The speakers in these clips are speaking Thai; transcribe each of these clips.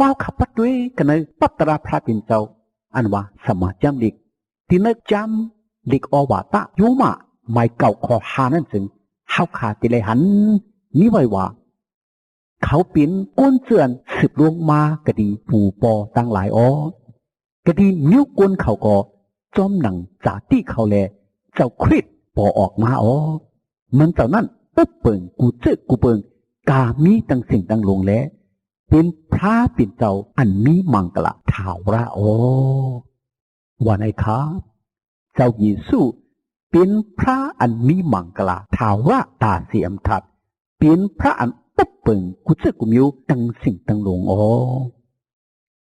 ว้าวขับปัดด้วยกันในปัตตราพระเป็นเจ้าอันว่าสมาจำลิกที่นักจำลิกอวตะยุมาไม่เก่าขอหานั่นจึงเฮาขาติเลยหันนี่ไว้ว่าเขาเป็นก้นเสื่อนสืบลวงมากะดีปู่ปอตั้งหลายกะดีนิ้วก้นเขาก็จอมหนังจ่าที่เขาแลเจ้าคริสปอออกมามันเจ้านั้นปุ๊บเปิงกูเจอกูเปิงกามีตั้งสิ่งตั้งลงแล้วเป็นพระเป็นเจ้าอันมีมังกละถาวระว่าไงครับเจ้าเยซูเป็นพระอันมีมังกละถาวระตาเสียมทัดเป็นพระอันปุ๊บเปิงกูเจอกูมิวตั้งสิ่งตั้งลง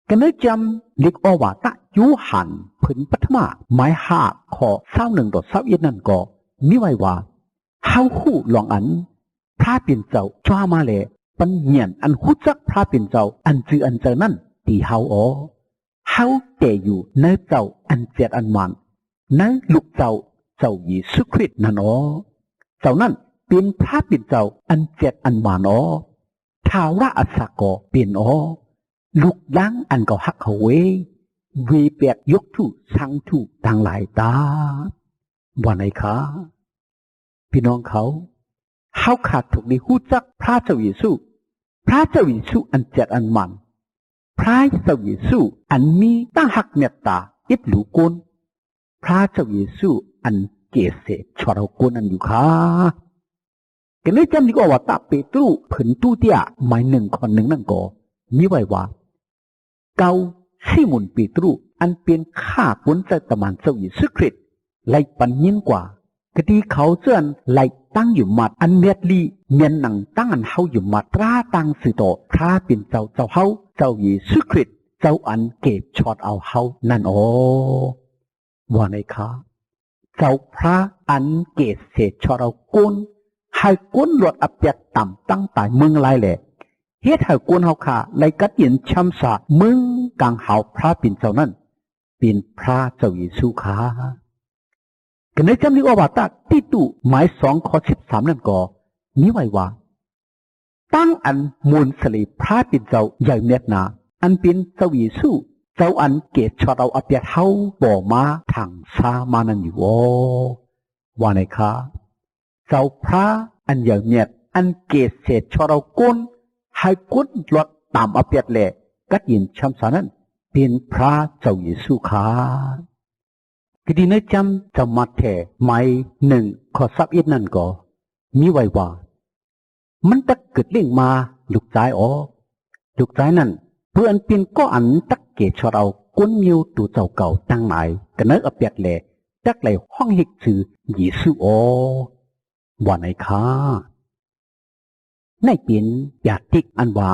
กันเลยจำเล็กอวตะยูหันผืนปัทมาไม้หากขอเศร้าหนึ่งดอกเศร้าเย็นนั่นก็มิไว้ว่าเฮาหู้ลองอันพระเป็นเจ้าจ้ามาเลยปัญญาอันหูจักพระเป็นเจ้าอันจืออันเจอนั่นตีเฮาเฮาแต่อยู่ในเจ้าอันเจ็ดอันมันในลูกเจ้าเยซูคริสต์นั่นเจ้านั่นเป็นพระเป็นเจ้าอันเจ็ดอันมันท้าวระอัสสกอเป็นลูกดังอันก็ฮักเขาเวเปียกยกถูสังถูทางหลายตาวันไหนคะพี่น้องเขาขาดถูกในหูจักพระเจ้าเยซูอันเจ็ดอันมันพระเจ้าเยซูอันมีตั้งหักเมตตาอิบหลูกุนพระเจ้าเยซูอันเกษชวรากุนอันอยู่ค่ะกันเลยจำดีกว่าตาเปตรูผืนตู้เตียหมายหนึ่งคนหนึ่งนั่นก็มีไว้ว่าเกาซิมุนเปตรูอันเป็นข้าปุนใจตมันเจ้าเยซูคริสต์ไล่ปันยินกว่ากะดีเขาเจือนไล่ตั้งอยู่มัดอันเมียดลีเมียนหนังตั้งอันเฮาอยู่มัดตราตั้งสื่อโตพระเป็นเจ้าเฮาเจ้าเยซูคริสต์เจ้าอันเก็บช็อตเอาเฮานั่นว่าไงคะเจ้าพระอันเก็บเศษช็อตเอาก้นให้ก้นหลดอับเปียดต่ำตั้งแต่เมืองไรแหละเฮ็ดให้ก้นเฮาขาไล่กัดยินช้ำสามึงกังเฮาพระเป็นเจ้านั่นเป็นพระเจ้าเยซูค่ะกันในจำนี้ว่าตาที่ตู่หมาย2:13นั่นก็มีไว้ว่าตั้งอันมูลสลีพระเป็นเจ้าใหญ่เมียดนาอันเป็นเจ้าเยซูเจ้าอันเกศชอดเอาอเปียเฮาบ่มาทางซามานั่นอยู่ว่าไงคะเจ้าพระอันใหญ่เมียดอันเกศเศษชอดเอาก้นให้ก้นลดตามอเปียแหละกัดยินช้ำสานั้นเป็นพระเจ้าเยซูค่ะกดีนจำจะมาแท่หมาย1:21นั่นก็มีไว้ว่ามันตักเกิดเรื่องมาลูกใจลูกใจนั่นเพื่อนเป็นก็อันตักเกชเราก้นมิวตัวเจ้าเก่าตั้งไหนกันเนอเปียกแหล่ตักไหลห้องหิกชื่อเยซูว่าไหนคะในเป็นอยากติกอันว่า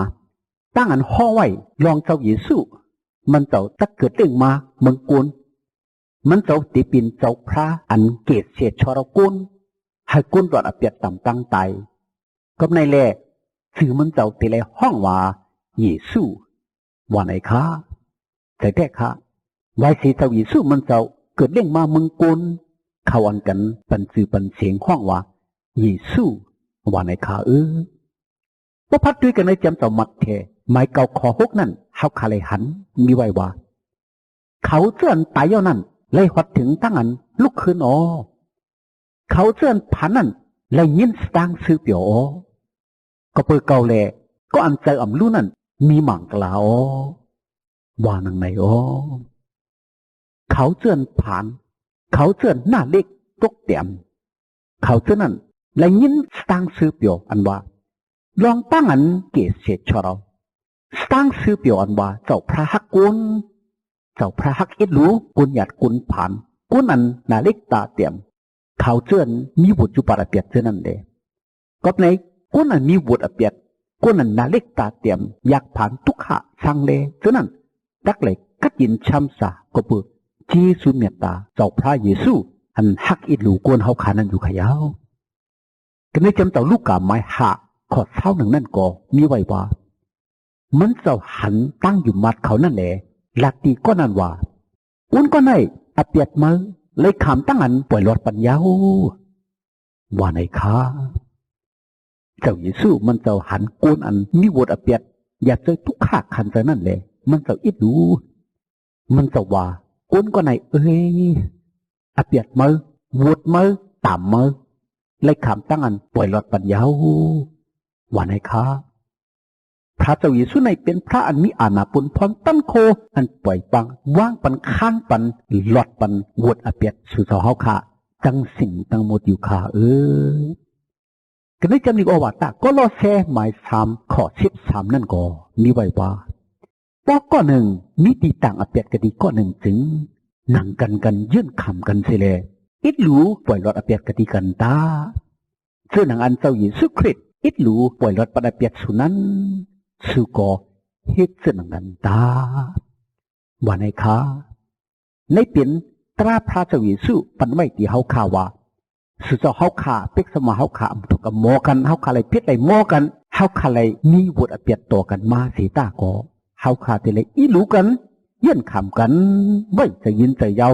ตั้งอันห่อไว้ลองเจ้าเยซูมันเจ้าตักเกิดเรื่องมาเมืองกุนมันเจ้าติปินเจ้าพระอันเกศเศษชรกุลให้กุลตรวจอเปียดต่ำตั้งไตก็ในแลสื่อมันเจ้าติเลยห้องว่าเยซูว่าไหนคะแต่ค่ะไว้สีเจ้าเยซูมันเจ้าเกิดเรื่องมาเมืองกุลเขาอันกันปันสื่อปันเสียงห้องว่าเยซูว่าไหนคะว่าพัดด้วยกันในจำเจ้ามัดแทหมาย9:6นั่นเฮาคาเลยหันมีไว้ว่าเขาเจือนตายเย่านั่นเลยหดถึงตั้งอันลุกขึ้นเขาเจือนผ่านนั่นเลยยินสตางซื้อเปียวก็เปิดเก่าแลก็อันเจออ่ำลู่นั่นมีหมั่งกล่าวว่านังไหนเขาเจือนผ่านเขาเจือนหน้าเล็กตกเตี่ยมเขาเจือนนั่นเลยยินสตางซื้อเปียวอันว่าลองตั้งอันเกศเศษชเราสตางซื้อเปียวอันว่าเจ้าพระฮักกุลเจ้าพระฮักเอ็ดรู้กุญหยัดกุญผ่านกุญอันนาเล็กตาเตี่ยมเขาเจือนมีบุตรจุปาระเปียดเจนั่นเดก็ในกุญอันมีบุตรอเปียดกุญอันนาเล็กตาเตี่ยมอยากผ่านทุกขะสังเลเจนั่นดักเลยกัดยินช้ำสาก็เปิดจีสุเมตตาเจ้าพระเยซูอันฮักเอ็ดรู้กุญเขาขานันอยู่ขยาวก็ในจำเจ้าลูกกาไม้หักขอเท้าหนึ่งนั่นก็มีไว้ว่ามันเจ้าหันตั้งอยู่มัดเขานั่นแหละหลักตีก็นั่นว่าอุ้นก็ในอเปียดมือเลยขามตั้งอันปล่อยหลอดปัญญาว่าไหนคะเจ้าเยซูมันเจ้าหันกุนอันมีวดอเปียด อย่าเจอทุกขาขันใจนั่นเลยมันจะอิดดูมันจะว่าก้นก็ไหนเอ้ยอาเปียดมือวุดมือต่ำมือเลยขำตั้งอันปล่อยหลอดปัญญาว่าไหนคะพระเจ้าเยซูในเป็นพระอันมีอาณาปุนพรตั้นโคอันปล่อยปังว่างปันข้างปันหลอดปันวุดอาเปียดสู่สาวเฮาค่ะจังสิ่งตั้งหมดอยู่ค่ะก็ได้จำนิกอวตารก็รอแช่หมาย3 ข้อ 13นั่นก็มีไว้ว่าข้อหนึ่งมีตีต่างอาเปียดกดีข้อหนึ่งจึงนั่งกันยื่นคำกันเสียเลยอิดหลูปล่อยหลอดอาเปียดกดีกันตาเสื้อหนังอันเจ้าเยซูคริสต์อิดหลูปล่อยหลอดปอาเปียดสุนั้นสุก็เฮ็ดเสื้อหนังกันตาว่าในคะในเปลี่ยนตราพระเจ้าเยซูปันไว้ที่เฮาข่าว่าสุเจ้าเฮาข่าเป็กสมาเฮาข่าถูกกับหมอกันเฮาข่าเลยเพียดเลยหมอกันเฮาข่าเลยมีบทอาเปียดต่อกันมาสีตาก็เฮาข่าแต่เลยอีหลูกันยื่นคำกันไว้จะยินจะเยา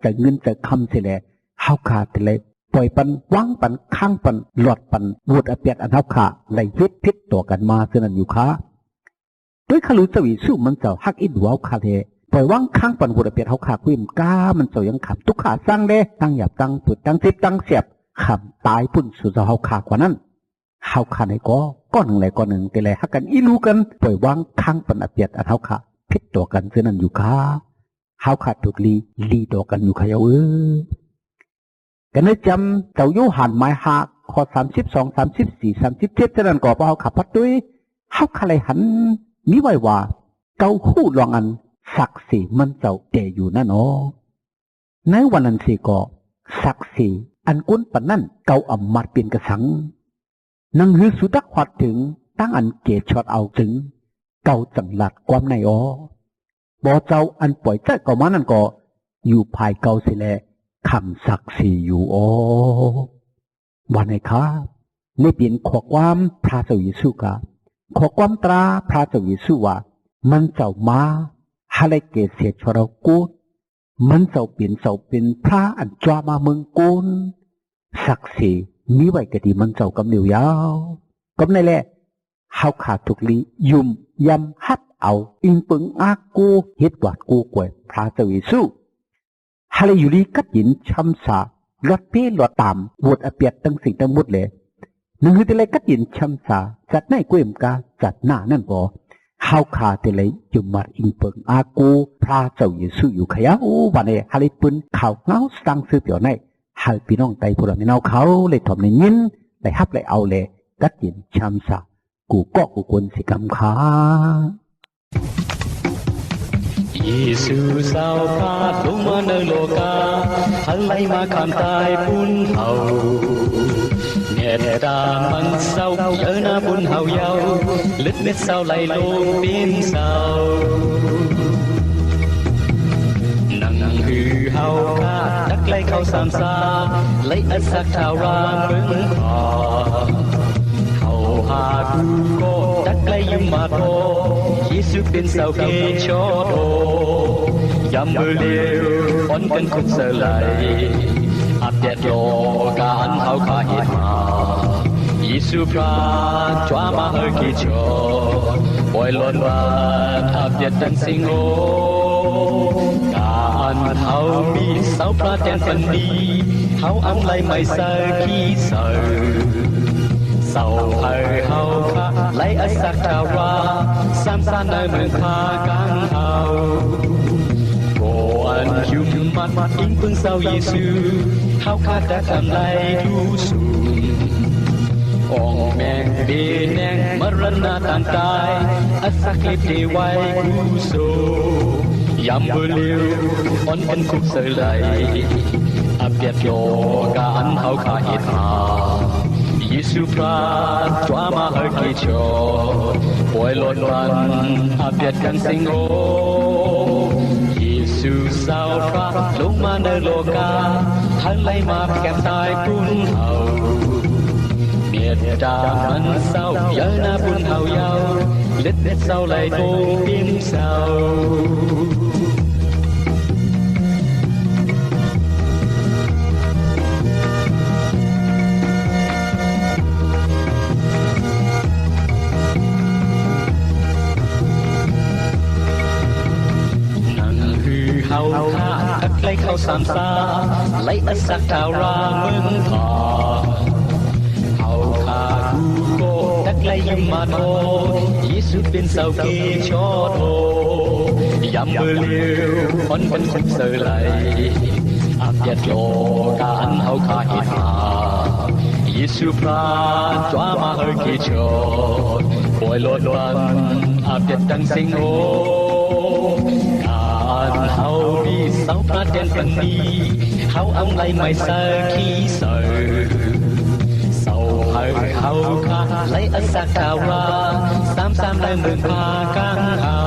จะเงินจะคำเสียเลยเฮาข่าแต่เลยปล่อยปันวางปันข้างปันหลอดปันบทอาเปียดอันเฮาข่าเลยเฮ็ดพิษต่อกันมาเท่านั้นอยู่ค่ะด้วยขลุเจ้าเยซูมันเจ้าฮักอิดหัวข่าเลยปล่อยว่างข้างปันบุตรเปียดเขาขากุ้มก้ามันเจ้ายังขำทุกขาสร้างเด้ตั้งหยาบตั้งปุดตั้งทิพตั้งเสียบขำตายปุ่นสู่เจ้าเขาขากว่านั้นเขาขาในก้อนหนึ่งเลยก้อนหนึ่งแต่เลยฮักกันอีรู้กันปล่อยว่างข้างปันเปียดอันเขาขาพิษตัวกันเท่านั้นอยู่ค่ะเขาขาดถูกลีตัวกันอยู่ค่ะกันได้จำเจ้าโยหันไม้หักข้อ32 34 37เท่านั้นก็เพราะเขาขับพัดด้วยเขาขาเลยหันมีไว้ว่าเก้าหู้ลองอันศักดิ์ศรีมันเจ้าเตอยู่นั่นอ๋อในวันนั้นสิก็ศักดิ์ศรีอันกุ้นปันนั่นเก้าอำมัดเปลี่ยนกระสังนังฮือสุดักหวัดถึงตั้งอันเกตช็อตเอาถึงเก้าจังหลัดความในอ๋อบ่เจ้าอันปล่อยใจก็มานั่นก็อยู่ภายเก้าสิแลคำศักดิ์ศรีอยู่อ๋อวันไหนคะในเปลี่ยนข้อความพระเจ้าเยซูกะข้อความตราพระเจ้าเยซูว่ามันเจ้ามาฮาเลเกเสียชวรากูมันเจ้าเป็นพระอันจามาเมืองกูนศักดิ์ศรีมีไว้ก็ดีมันเจ้ากำเหนียวยาวก็ในแหละเฮาขาดทุกลียุ่มยำฮัดเอาอิงปึงอากูเฮ็ดวัดกูกวยพระเจ้าเยซูฮาเลอยู่ลีกัดยินช้ำสาลอดเป้ลอดตามวดอเปียดตั้งสิ่งทั้งหมดเลยนึงคือแต่เลยกัดยินช้ำสาจัดในกุ้มกาจัดหน้านั่นบ่เฮาขาแต่เลยจุมาอิงเปิงอากูพระเจ้าเยซูอยู่ขยะวันนี้ฮาลิปุนข่าวเงาสังซื้อเปียวในฮาลพี่น้องไตพวกเราไม่เอาเขาเลยถมในยินเลยฮับเลยเอาเลยกัดยินช้ำสากูก็กูควรสิกำขาเยซูสาวพาลงมาในโลกาหันไหลมาข้ามตายปุ่นเฮาเนตามันเศร้าเยอะหน้าปุ่นเฮาเยาลึกเม็ดเศร้าไหลลงเป็นเศร้านั่งหือเฮาคาดักไล่เข้าสามสาไล่อัดสักทาวาเบิ่งขอเขาหากูก็ดักไล่ยุ่งมาโตเยซูเป็นสาวเกชอโตยามเมื่อเลี้ยวอ่อนกันคุกเสลายอัปเดตโลการเฮาขาเฮ็ดมาเยซูพระจวามาเฮกิจอปล่อยล้นว่าอัปเดตดังสิงโอการเฮามีเสาพระแทนฝันดีเฮาอังไลไม่เสอขี้เสอเศร้าเฮาค่ะไล่อัสักทาราสามสานในเมืองพากังเฮาโกอันยุมมัดอิงพึ่งเศร้าเยซูเฮาคาดทำไล่ดูสูองแมงเบแนงมรณะตานตายอัสักเล็บเทไว้กูโซยามเบลิวอ่อนกันคุกเสลายอับเบียดโลการเฮาคาเฮ็ดมาเยซูพระจวามาเฮกิจอปล่อยล้นวันอาเปียดกันสิงโอเยซูสาวพระลงมาในโลกาหันไหลมาแก่ตายกุนเฮาเมียดามันเศร้าเยอะหน้าบุญเฮาเยาเล็ดเล็ดเศร้าไหลโตปิ้มเศร้า เขาข้าทักไล่เขาสามซาไล่อสักดาราเมืองผาเขาข้ากูโกทักไล่ยิมมาโนเยซูเป็นเสาเกชอโทยามมือเลี้ยวคนเป็นคนเสือไหลอาเปียดโลการเขาข้าเห็นมาเยซูพระจวามาเฮกิชอป่วยโลดวันอาเปียดดังสิงโอการเขามีเสาพระเด่นปันนีเขาอำไลไม่เสอขี้เสือเสาเฮาเขาข้าไล่อสักดาราสามเลยเมืองพากังเอา